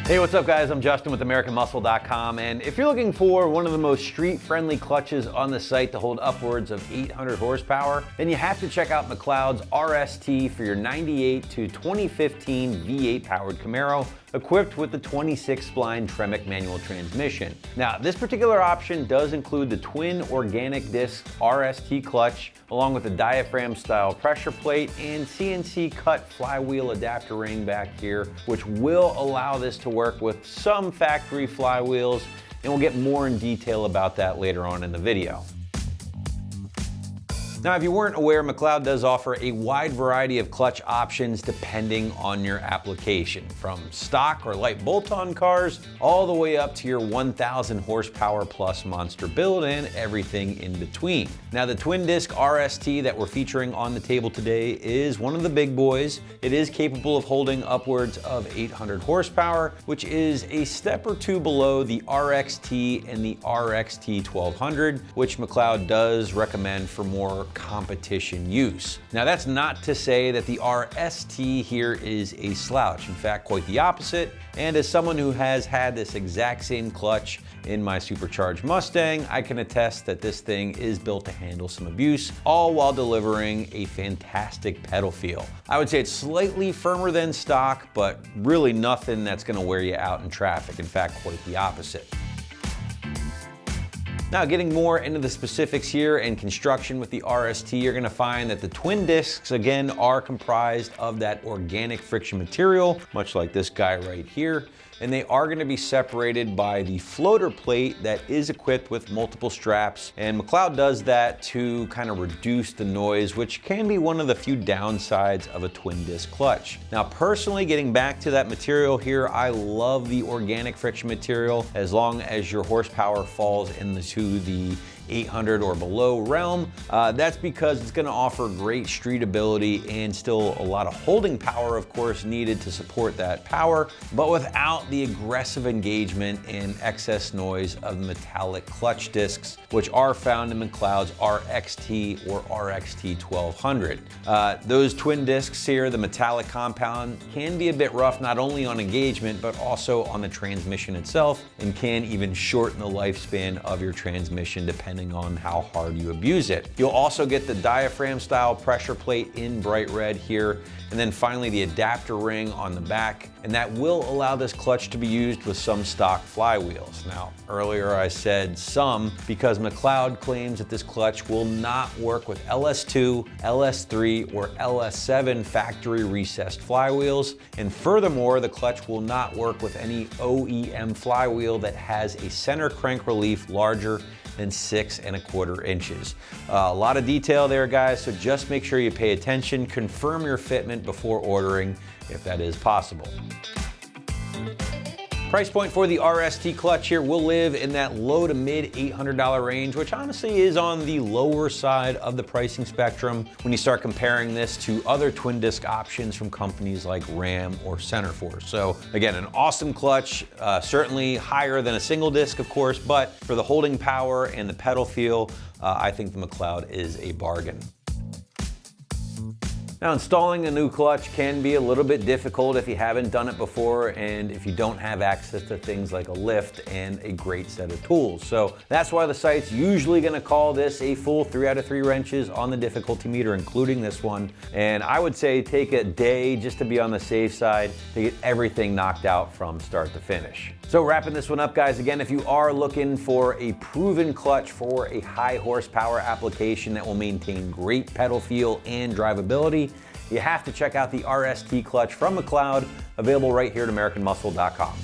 Hey, what's up guys? I'm Justin with AmericanMuscle.com, and if you're looking for one of the most street-friendly clutches on the site to hold upwards of 800 horsepower, then you have to check out McLeod's RST for your 98 to 2015 V8 powered Camaro, equipped with the 26-spline Tremec manual transmission. Now, this particular option does include the twin organic disc RST clutch, along with a diaphragm-style pressure plate and CNC-cut flywheel adapter ring back here, which will allow this to work with some factory flywheels, and we'll get more in detail about that later on in the video. Now, if you weren't aware, McLeod does offer a wide variety of clutch options depending on your application, from stock or light bolt-on cars all the way up to your 1,000 horsepower plus monster build and everything in between. Now, the twin disc RST that we're featuring on the table today is one of the big boys. It is capable of holding upwards of 800 horsepower, which is a step or two below the RXT and the RXT 1200, which McLeod does recommend for more competition use. Now, that's not to say that the RST here is a slouch. In fact, quite the opposite. And as someone who has had this exact same clutch in my supercharged Mustang, I can attest that this thing is built to handle some abuse, all while delivering a fantastic pedal feel. I would say it's slightly firmer than stock, but really nothing that's gonna wear you out in traffic. In fact, quite the opposite. Now, getting more into the specifics here and construction with the RST, you're gonna find that the twin discs, again, are comprised of that organic friction material, much like this guy right here. And they are gonna be separated by the floater plate that is equipped with multiple straps. And McLeod does that to kind of reduce the noise, which can be one of the few downsides of a twin disc clutch. Now, personally, getting back to that material here, I love the organic friction material as long as your horsepower falls into the 800 or below realm. That's because it's gonna offer great streetability and still a lot of holding power, of course, needed to support that power, but without the aggressive engagement and excess noise of the metallic clutch discs, which are found in McLeod's RXT or RXT 1200. Those twin discs here, the metallic compound, can be a bit rough, not only on engagement, but also on the transmission itself, and can even shorten the lifespan of your transmission depending on how hard you abuse it. You'll also get the diaphragm style pressure plate in bright red here, and then finally the adapter ring on the back, and that will allow this clutch to be used with some stock flywheels. Now, earlier I said some because McLeod claims that this clutch will not work with LS2, LS3, or LS7 factory recessed flywheels, and furthermore, the clutch will not work with any OEM flywheel that has a center crank relief larger than 6¼ inches. A lot of detail there, guys, so just make sure you pay attention, confirm your fitment before ordering, if that is possible. Price point for the RST clutch here will live in that low to mid $800 range, which honestly is on the lower side of the pricing spectrum when you start comparing this to other twin disc options from companies like Ram or Centerforce. So again, an awesome clutch, certainly higher than a single disc, of course, but for the holding power and the pedal feel, I think the McLeod is a bargain. Now, installing a new clutch can be a little bit difficult if you haven't done it before and if you don't have access to things like a lift and a great set of tools. So that's why the site's usually gonna call this a full 3 out of 3 wrenches on the difficulty meter, including this one. And I would say take a day just to be on the safe side to get everything knocked out from start to finish. So wrapping this one up, guys, again, if you are looking for a proven clutch for a high horsepower application that will maintain great pedal feel and drivability, you have to check out the RST clutch from McLeod, available right here at AmericanMuscle.com.